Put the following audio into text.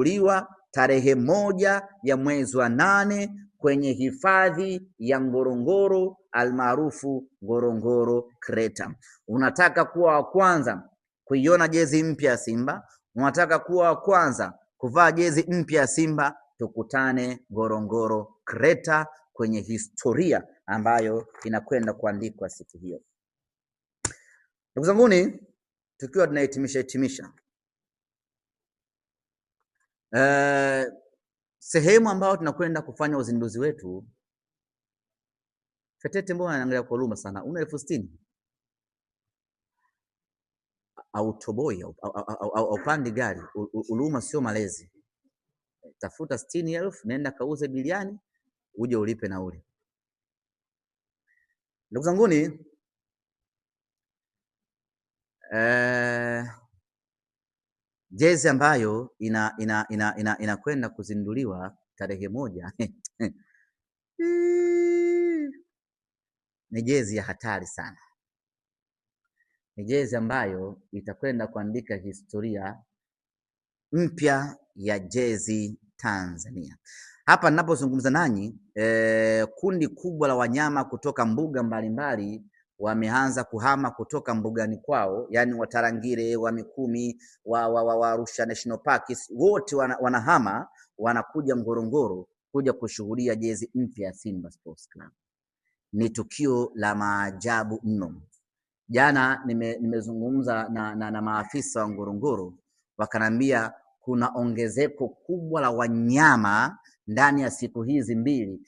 kuzinduliwa tarehe 1 ya mwezi wa 8 kwenye hifadhi ya Ngorongoro almaarufu Ngorongoro Crater. Unataka kuwa wa kwanza kuiona jezi mpya ya Simba, unataka kuwa wa kwanza kuvaa jezi mpya ya Simba, tukutane Ngorongoro Crater kwenye historia ambayo inakwenda kuandikwa siku hiyo. Ndugu zanguni, tukiwa tunahitimisha sehemu ambayo tunakwenda kufanya uzinduzi wetu. Fetete, mbona anaangalia kwa huruma sana? Una 60,000 au toboi au pandi gari? Huruma sio malezi. Tafuta 60,000, nenda kauze biliani, uje ulipe nauli. Ndugu zanguni, jezi ambayo inakwenda kuzinduliwa tarehe 1 ni jezi ya hatari sana. Ni jezi ambayo itakwenda kuandika historia mpya ya jezi Tanzania. Hapa ninapozungumza nanyi, kundi kubwa la wanyama kutoka mbuga mbalimbali wameanza kuhama kutoka mbugani kwao, yani Watarangire, wa Mikumi, wa Arusha National Park, wote wanahama, wanakuja Ngorongoro kuja kushuhudia jezi mpya ya Simba Sports Club. Ni tukio la maajabu mno. Jana nimezungumza na maafisa wa Ngorongoro, wakanambia kuna ongezeko kubwa la wanyama ndani ya siku hizi mbili